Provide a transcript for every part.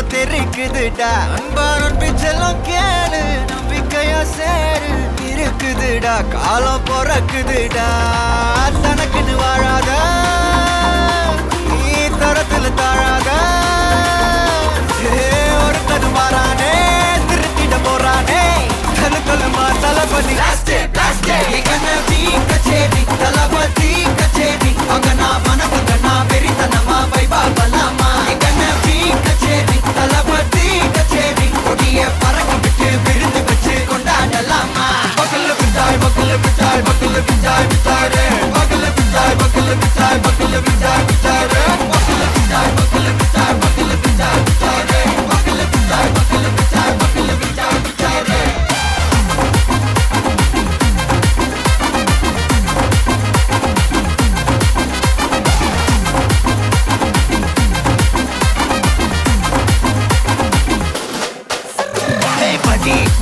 தெரிக்குதுடா அன்பான பிச்செல்லாம் கேளு நம்பிக்கையா சேரு இருக்குதுடா காலம் பிறக்குதுடா தனக்குன்னு வாழாத நீ தரத்துல தாழாத ஒருத்தன் மாறானே திருத்திட போறானே தலுக்கலுமா தளபதி கச்சேரி தளபதி கச்சேரி அங்கனா மனவங்கனா பெரித்தனமா வைபா பலாமா கச்சேரி தளபதி கச்சேரி கொடிய பறக்க விட்டு விருந்து வச்சு கொண்டாடலாமா பக்கல்ல பிட்டாய் பக்கல்ல பிட்டாய் பக்கல்ல பிட்டாய் பிட்டாரே பக்கல்ல பிட்டாய் பக்கல்ல பிட்டாய் பக்கல்ல பிட்டாய் பிட்டாரே பக்கல்ல பிட்டாய் பக்கல்ல பிட்டாய் பக்கல்ல பிட்டாய் பிட்டாரே பக்கல்ல பிட்டாய் பக்கல்ல பிட்டாய் பக்கல்ல பிட்டாய் பிட்டாரே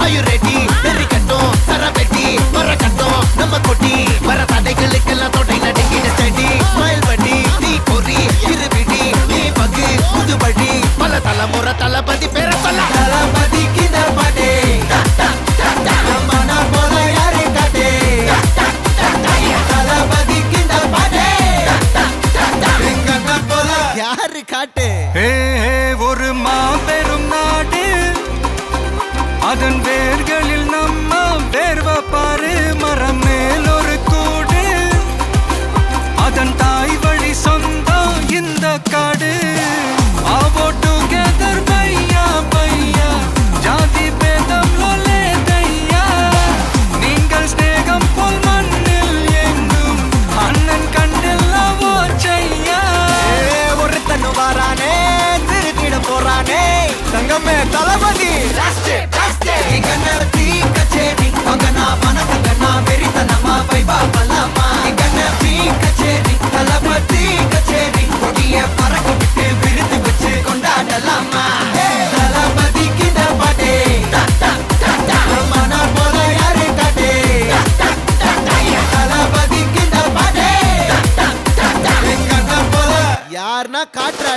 Are you ready? தெரிக்கட்டும் சரபெட்டி வரக்கட்டும் நம்ம கொட்டி வர தடைகளுக்கெல்லாம் தொடை நடுங்கிட ஸ்டடி ஸ்மைல் பண்ணி நீ பொறி இருவிடி நீ பகு புதுபடி பல தலைமுறை தளபதி பேர சொல்ல தளபதிக்கு இந்த பாட்டே மன போல யாரு காட்டே தளபதிக்கு இந்த பாட்டே எங்க போல யாரு காட்டு ஒரு மாபெரும் நாடு அதன் வேர்களில் நம்ம வேர்வ பாரு மரம் மேல் ஒரு கூடு அதன் தாய் வழி சொந்தம் இந்த காடு ஆவோ டுகெதர் பையா பையா ஜாதி பேதம் லோலே தையா நீங்கள் ஸ்நேகம் போல் மண்ணில் எங்கும் அண்ணன் கண்டெல்லாவோ செய்யா ஒருத்தன் வாரானே திருத்திட போறானே தங்கமே தளபதி கச்சேரி அங்கனா மனசங்கனா வெறித்தனமா வைபா பலாமா கச்சேரி தளபதி கச்சேரி கொடிய பறக்க விட்டு விருந்து வச்சு கொண்டாடலாமா தளபதிக்கு இந்த பாட்டே மன போல யாரு காட்டே தளபதிக்கு இந்த பாட்டே எங்க போல யாருன்னா காட்டுற